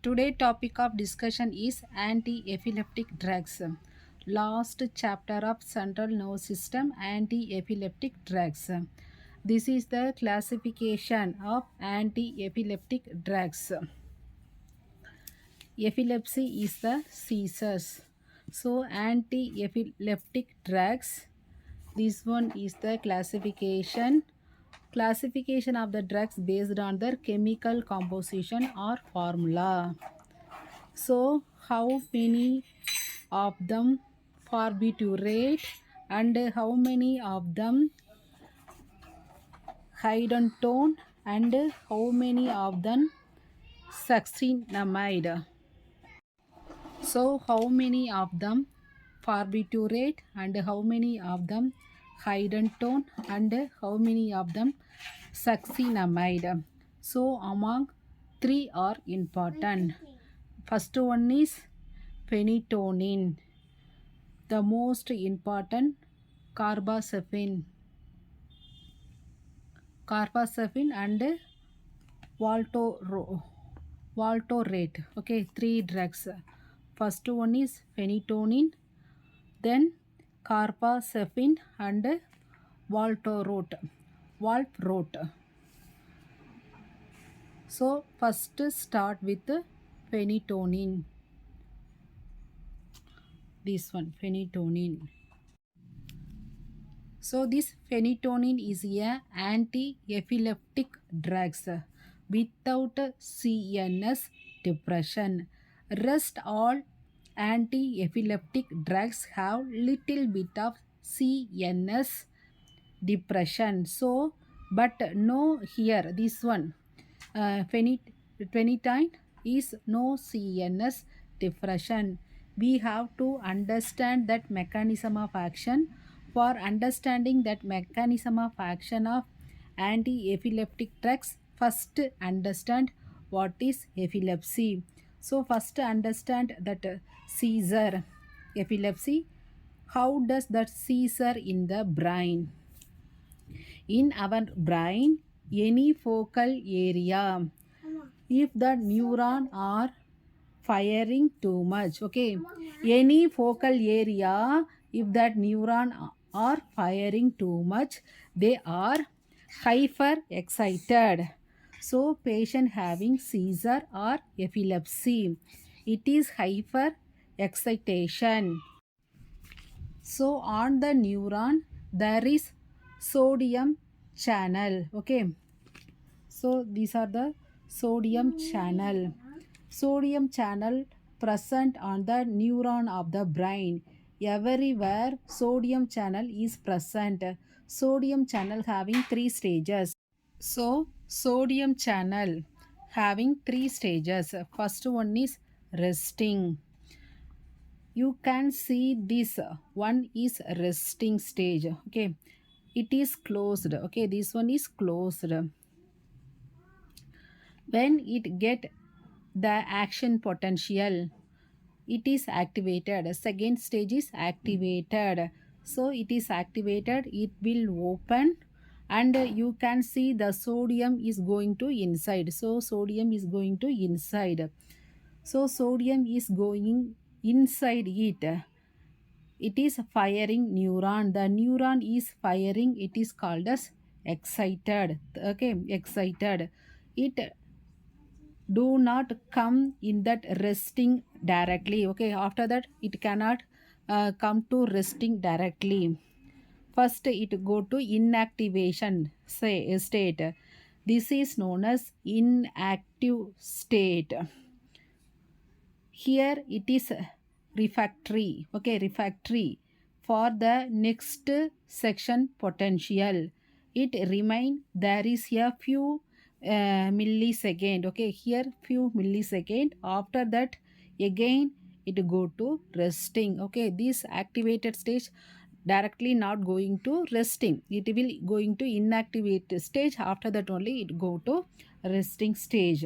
Today topic of discussion is anti-epileptic drugs. Last chapter of central nervous system anti-epileptic drugs. This is the classification of anti-epileptic drugs. Epilepsy is the seizures. So anti-epileptic drugs. This one is the classification of the drugs based on their chemical composition or formula. So, how many of them barbiturate and how many of them hydrotone and how many of them succinamide? So, how many of them barbiturate and how many of them hydrotone and how many of them succinamide? So, among three are important. First one is phenytoin, the most important carbazepine and valtorate. Okay, three drugs. First one is phenytoin, then carbazepine and valproate. So first start with phenytoin. This one, phenytoin. So this phenytoin is a anti-epileptic drugs without CNS depression. Rest all anti-epileptic drugs have little bit of CNS depression. So, but no here this one phenytoin is no CNS depression. We have to understand that mechanism of action. For understanding that mechanism of action of anti-epileptic drugs, first understand what is epilepsy. So first understand that seizure epilepsy. How does that seizure in the brain? In our brain, any focal area, if the neuron are firing too much, okay, any focal area, if that neuron are firing too much, they are hyper excited. So patient having seizure or epilepsy, it is hyper excitation. So on the neuron there is sodium channel. Okay, so these are the sodium channel. Sodium channel present on the neuron of the brain. Everywhere sodium channel is present. Sodium channel having three stages. So sodium channel having three stages. First one is resting. You can see this one is resting stage. Okay, it is closed. Okay, this one is closed. When it get the action potential, it is activated. Second stage is activated. So it is activated, it will open and you can see the sodium is going to inside. So sodium is going to inside. So sodium is going inside it. It is firing neuron. The neuron is firing. It is called as excited. Okay, excited. It do not come in that resting directly. Okay, after that it cannot come to resting directly. First it go to inactivation state. This is known as inactive state. Here it is refractory. Okay, refractory for the next section potential. It remain there is a few millisecond. Okay, here few millisecond. After that again it go to resting. Okay, this activated stage directly not going to resting, it will going to inactivate stage. After that only it go to resting stage.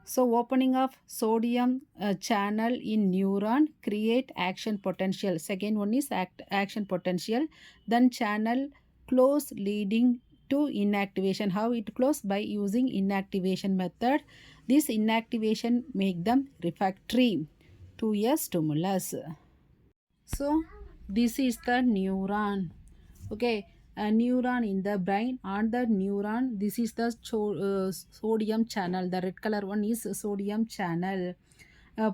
So opening of sodium channel in neuron create action potential. Second one is action potential. Then channel close leading to inactivation. How it close? By using inactivation method. This inactivation make them refractory to a stimulus. So this is the neuron. Okay, a neuron in the brain. On the neuron, this is the sodium channel. The red color one is sodium channel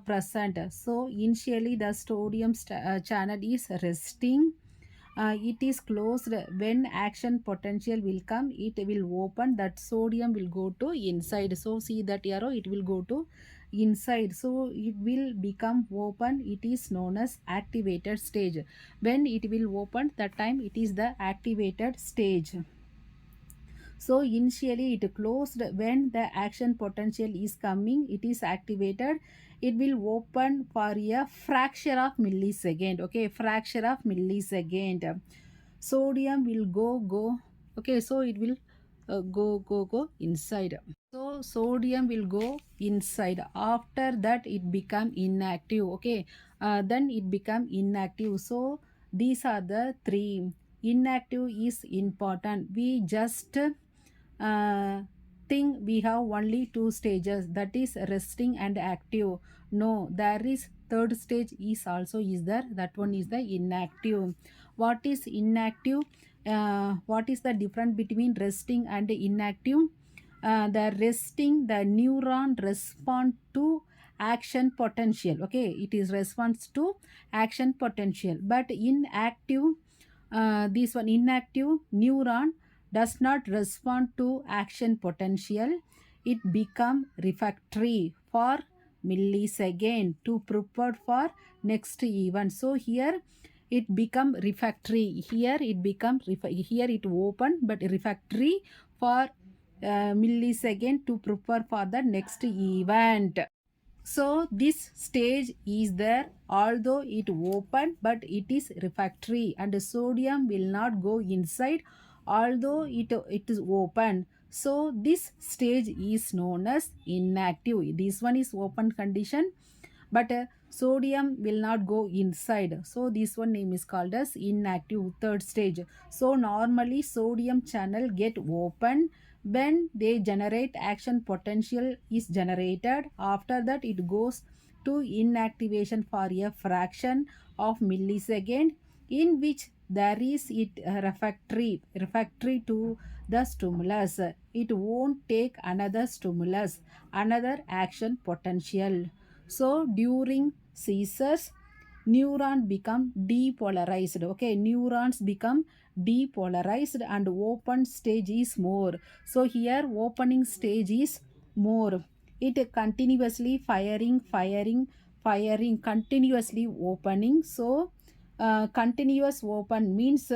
present. So initially the sodium channel is resting. It is closed. When action potential will come, it will open. That sodium will go to inside. So see that arrow, it will go to inside, so it will become open. It is known as activated stage. When it will open, that time it is the activated stage. So initially it closed. When the action potential is coming, it is activated. It will open for a fraction of millisecond. Okay, fraction of millisecond. Sodium will go. Okay, so it will go inside. So sodium will go inside. After that it become inactive. Okay, then it become inactive. So these are the three. Inactive is important. We just think we have only two stages, that is resting and active. No, there is third stage is also is there. That one is the inactive. What is inactive? What is the difference between resting and inactive? The resting, the neuron respond to action potential. Okay, it is response to action potential. But inactive, this one inactive neuron does not respond to action potential. It become refractory for millisecond to prepare for next event. So here it become refractory. Here it become here it open but refractory for millisecond to prepare for the next event. So this stage is there, although it open but it is refractory, and sodium will not go inside although it is open. So this stage is known as inactive. This one is open condition, but sodium will not go inside. So this one name is called as inactive, third stage. So normally sodium channel get open when they generate action potential is generated. After that it goes to inactivation for a fraction of millisecond, in which there is it refractory to the stimulus. It won't take another stimulus, another action potential. So during seizures, neuron become depolarized. Okay, neurons become depolarized and open stage is more. So here opening stage is more. It continuously firing, continuously opening. So continuous open means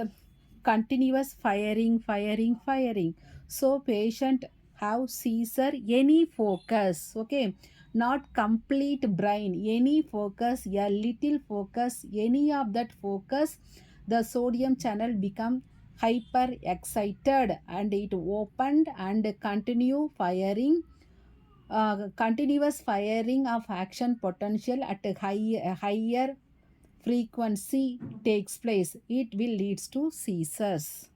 continuous firing. So patient have seizure any focus. Okay, not complete brain, any focus, a little focus, any of that focus, the sodium channel become hyper excited and it opened and continue firing. Continuous firing of action potential at a higher frequency takes place. It will leads to seizures.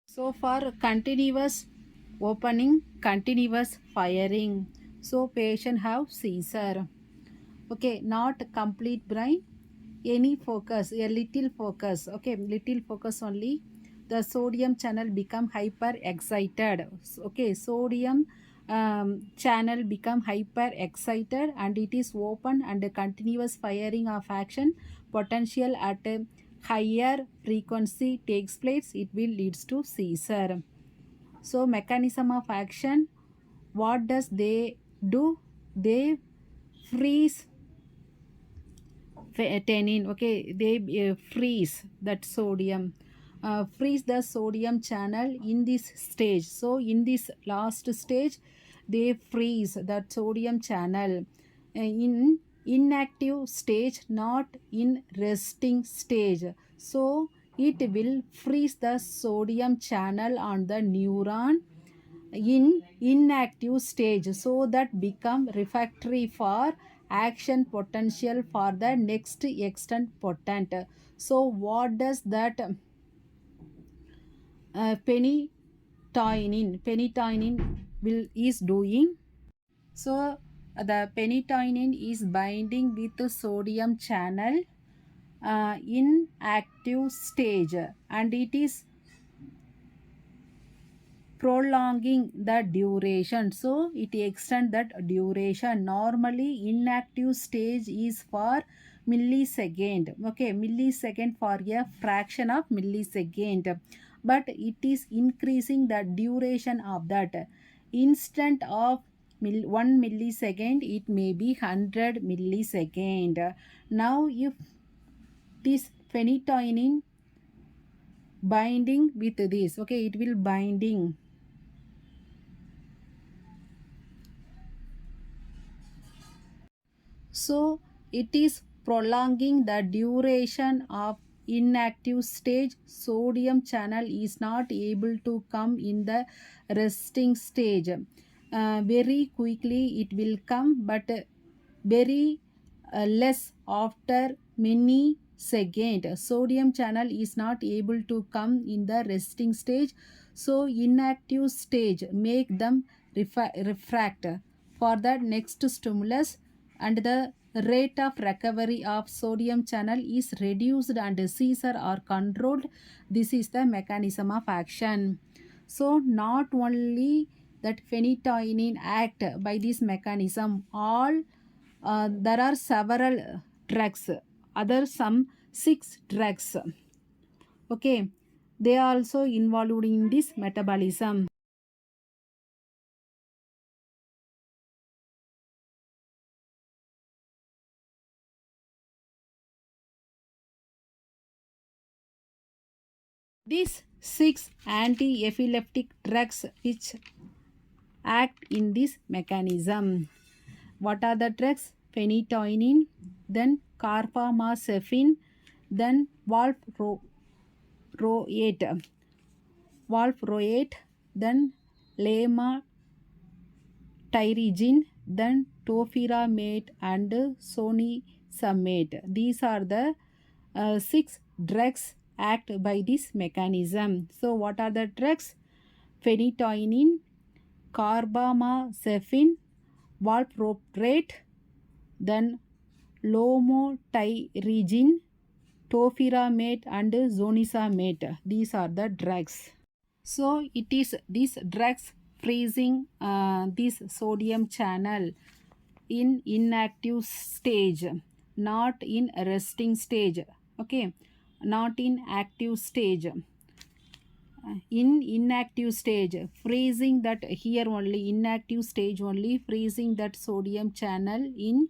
So for continuous opening, continuous firing, so patient have seizure. Okay, not complete brain, any focus, a little focus. Okay, little focus only. The sodium channel become hyper excited. Okay, sodium channel become hyper excited and it is open, and a continuous firing of action potential at a higher frequency takes place. It will leads to seizure. So mechanism of action, what does they do? They freeze tannin. Okay, they freeze that sodium, freeze the sodium channel in this stage. So in this last stage they freeze that sodium channel in inactive stage, not in resting stage. So it will freeze the sodium channel on the neuron in inactive stage, so that become refractory for action potential for the next extent potent. So what does that Phenytoin will is doing. So the phenytoin is binding with the sodium channel in active stage, and it is prolonging the duration, so it extend that duration. Normally inactive stage is for millisecond, okay, millisecond for a fraction of millisecond, but it is increasing the duration of that. Instead of 1 millisecond, it may be 100 millisecond. Now if this phenytoin binding with this, okay, it will binding. So it is prolonging the duration of inactive stage. Sodium channel is not able to come in the resting stage. Very quickly it will come, but very less after many second. Sodium channel is not able to come in the resting stage. So inactive stage make them refract for the next stimulus, and the rate of recovery of sodium channel is reduced and seizure are controlled. This is the mechanism of action. So not only that phenytoin act by this mechanism, all there are several drugs, other some 6 drugs, okay, they are also involved in this metabolism. These 6 anti-epileptic drugs which act in this mechanism. What are the drugs? Phenytoin, then carbamazepine, then valproate, then lamotrigine, then topiramate and sonisamate. These are the 6 drugs act by this mechanism. So what are the drugs? Phenytoin, carbamazepine, valproate, then lamotrigine, topiramate and zonisamate. These are the drugs. So it is these drugs freezing this sodium channel in inactive stage, not in resting stage, okay, not in active stage. In inactive stage, freezing that, here only inactive stage only, freezing that sodium channel in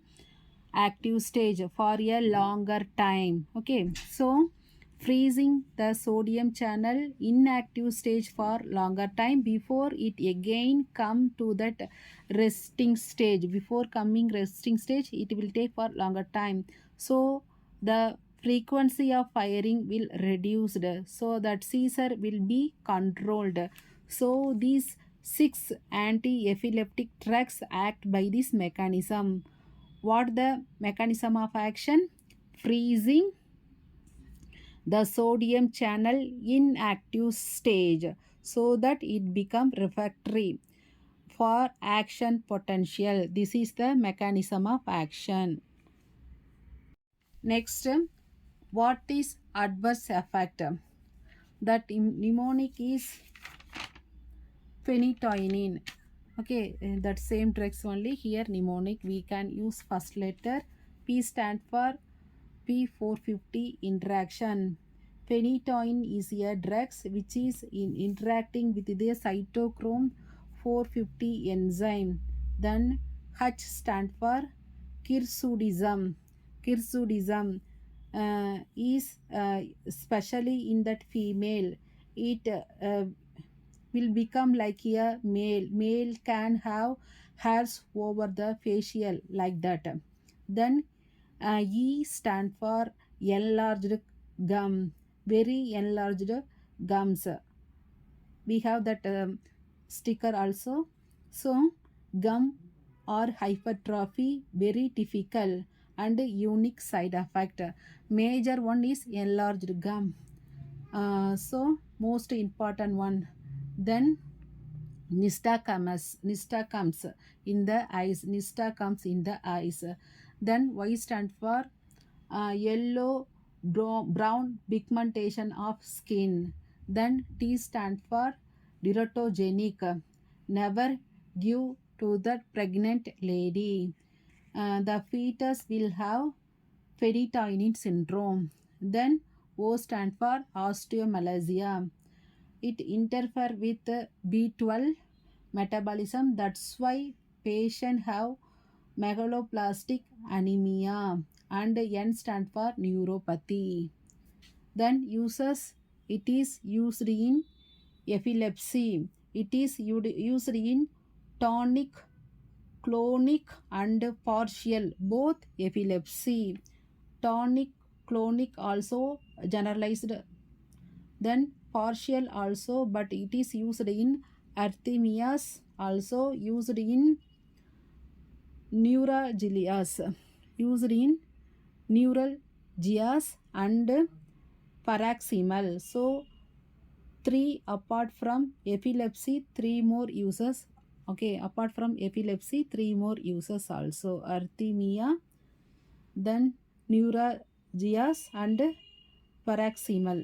active stage for a longer time, okay. So freezing the sodium channel in active stage for longer time before it again come to that resting stage. Before coming resting stage, it will take for longer time, so the frequency of firing will reduced, so that seizure will be controlled. So these 6 anti-epileptic drugs act by this mechanism. What the mechanism of action? Freezing the sodium channel in active stage so that it become refractory for action potential. This is the mechanism of action. Next, what is adverse effect? That mnemonic is phenytoin, okay, that same drugs only. Here mnemonic we can use first letter. P stand for P450 interaction. Phenytoin is a drug which is interacting with the cytochrome 450 enzyme. Then H stand for Kirsudism. Kirsudism is especially in that female. It will become like a male. Male can have hairs over the facial like that. Then E stand for enlarged gum, very enlarged gums. We have that sticker also. So gum or hypertrophy, very difficult and unique side effect. Major one is enlarged gum. So most important one. Then nista comes in the eyes, nista comes in the eyes. Then Y stand for yellow brown pigmentation of skin. Then T stand for teratogenic, never give to the pregnant lady. The fetus will have Phenytoin syndrome. Then O stand for osteomalacia. It interfere with B12 metabolism. That's why patient have megaloblastic anemia. And N stand for neuropathy. Then uses, it is used in epilepsy. It is used in tonic, clonic and partial both epilepsy. Tonic, clonic also generalized, then partial also, but it is used in arrhythmias, also used in neuralgias, used in neuralgias and paroxysmal. So three apart from epilepsy, three more uses. Okay, apart from epilepsy, three more uses also: arrhythmia, then neuralgias and paroxysmal.